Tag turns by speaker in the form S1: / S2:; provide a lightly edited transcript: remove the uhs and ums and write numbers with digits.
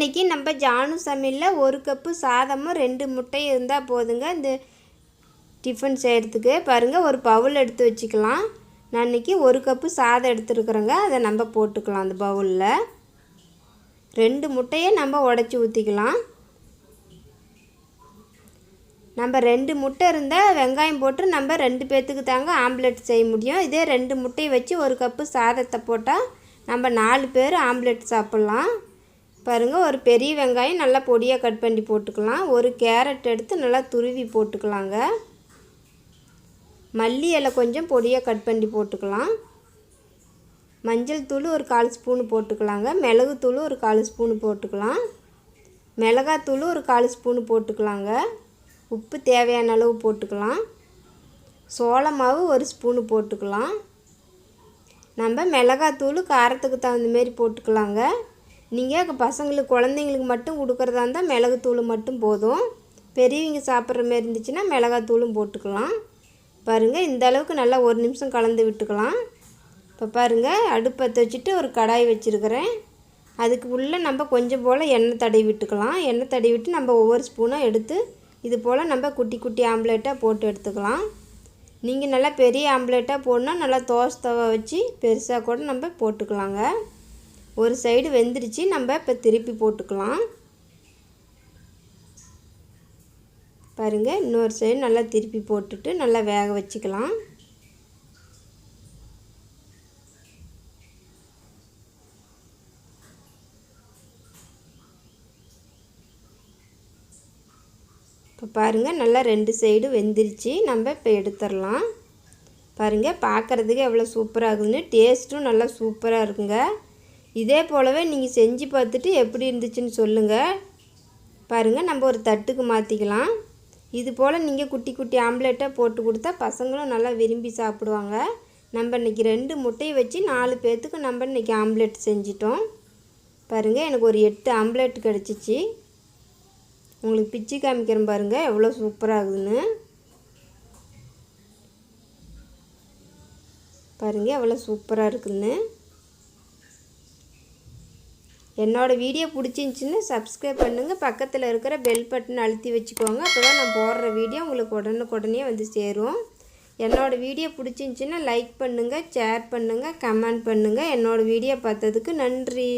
S1: இன்றைக்கி நம்ம ஜானு சமையலில் 1 கப்பு சாதமும் 2 முட்டையும் இருந்தால் போதுங்க இந்த டிஃபன் செய்கிறதுக்கு. பாருங்கள், ஒரு பவுல் எடுத்து வச்சுக்கலாம். நான் இன்றைக்கி 1 கப்பு சாதம் எடுத்துருக்குறேங்க. அதை நம்ம போட்டுக்கலாம். அந்த பவுலில் 2 முட்டையை நம்ம உடச்சி ஊற்றிக்கலாம். நம்ம 2 முட்டை இருந்தால் வெங்காயம் போட்டு நம்ம 2 பேர்த்துக்கு தாங்க ஆம்லெட் செய்ய முடியும். இதே 2 முட்டையை வச்சு 1 கப்பு சாதத்தை போட்டால் நம்ம 4 பேர் ஆம்லெட் சாப்பிட்லாம். பாருங்கள், ஒரு பெரிய வெங்காயம் நல்லா பொடியாக கட் பண்ணி போட்டுக்கலாம். ஒரு கேரட் எடுத்து நல்லா துருவி போட்டுக்கலாங்க. மல்லி இலை கொஞ்சம் பொடியாக கட் பண்ணி போட்டுக்கலாம். மஞ்சள் தூள் ஒரு 1/4 ஸ்பூனு போட்டுக்கலாங்க. மிளகுத்தூள் ஒரு 1/4 ஸ்பூனு போட்டுக்கலாம். மிளகாத்தூள் ஒரு 1/4 ஸ்பூனு போட்டுக்கலாங்க. உப்பு தேவையான அளவு போட்டுக்கலாம். சோள மாவு 1 ஸ்பூனு போட்டுக்கலாம். நம்ம மிளகாத்தூள் காரத்துக்கு தகுந்த மாரி போட்டுக்கலாங்க. நீங்கள் பசங்களுக்கு குழந்தைங்களுக்கு மட்டும் கொடுக்குறதா இருந்தால் மிளகுத்தூள் மட்டும் போதும். பெரியவங்க சாப்பிட்ற மாரி இருந்துச்சுன்னா மிளகாத்தூளும் போட்டுக்கலாம். பாருங்கள், இந்த அளவுக்கு நல்லா 1 நிமிஷம் கலந்து விட்டுக்கலாம். இப்போ பாருங்கள், அடுப்பத்தை வச்சுட்டு ஒரு கடாய் வச்சுருக்கிறேன். அதுக்கு உள்ளே நம்ம கொஞ்சம் போல் எண்ணெய் தடவி விட்டுக்கலாம். எண்ணெய் தடவி விட்டு நம்ம ஒவ்வொரு ஸ்பூனாக எடுத்து இது போல் நம்ம குட்டி குட்டி ஆம்லேட்டாக போட்டு எடுத்துக்கலாம். நீங்கள் நல்லா பெரிய ஆம்லேட்டாக போடணும், நல்லா தோசை தவா வச்சு பெருசாக கூட நம்ம போட்டுக்கலாங்க. ஒரு சைடு வெந்துருச்சு, நம்ம இப்போ திருப்பி போட்டுக்கலாம். பாருங்கள், இன்னொரு சைடு நல்லா திருப்பி போட்டுட்டு நல்லா வேக வச்சுக்கலாம். இப்போ பாருங்கள், நல்லா 2 சைடு வெந்துருச்சு. நம்ம இப்போ எடுத்துடலாம். பாருங்கள், பார்க்குறதுக்கு எவ்வளோ சூப்பராக இருக்குதுன்னு, டேஸ்ட்டும் நல்லா சூப்பராக இருக்குங்க. இதே போலவே நீங்கள் செஞ்சு பார்த்துட்டு எப்படி இருந்துச்சுன்னு சொல்லுங்கள். பாருங்கள், நம்ம ஒரு தட்டுக்கு மாற்றிக்கலாம். இது போல் நீங்கள் குட்டி குட்டி ஆம்லேட்டாக போட்டு கொடுத்தா பசங்களும் நல்லா விரும்பி சாப்பிடுவாங்க. நம்ம இன்றைக்கி 2 முட்டையை வச்சு 4 பேர்த்துக்கு நம்ம இன்றைக்கி ஆம்லேட் செஞ்சிட்டோம். பாருங்கள், எனக்கு ஒரு 8 ஆம்லேட் கிடச்சிச்சு. உங்களுக்கு பிச்சு காமிக்கிறேன் பாருங்கள், எவ்வளோ சூப்பராக இருக்குதுன்னு. பாருங்கள், எவ்வளோ சூப்பராக இருக்குதுன்னு. என்னோடய வீடியோ பிடிச்சிருந்துச்சின்னு சப்ஸ்கிரைப் பண்ணுங்கள். பக்கத்தில் இருக்கிற பெல் பட்டன் அழுத்தி வச்சுக்கோங்க. அப்போ தான் நான் போடுற வீடியோ உங்களுக்கு உடனுக்குடனே வந்து சேரும். என்னோடய வீடியோ பிடிச்சிருந்துச்சின்னா லைக் பண்ணுங்கள், ஷேர் பண்ணுங்கள், கமெண்ட் பண்ணுங்கள். என்னோடய வீடியோ பார்த்ததுக்கு நன்றி.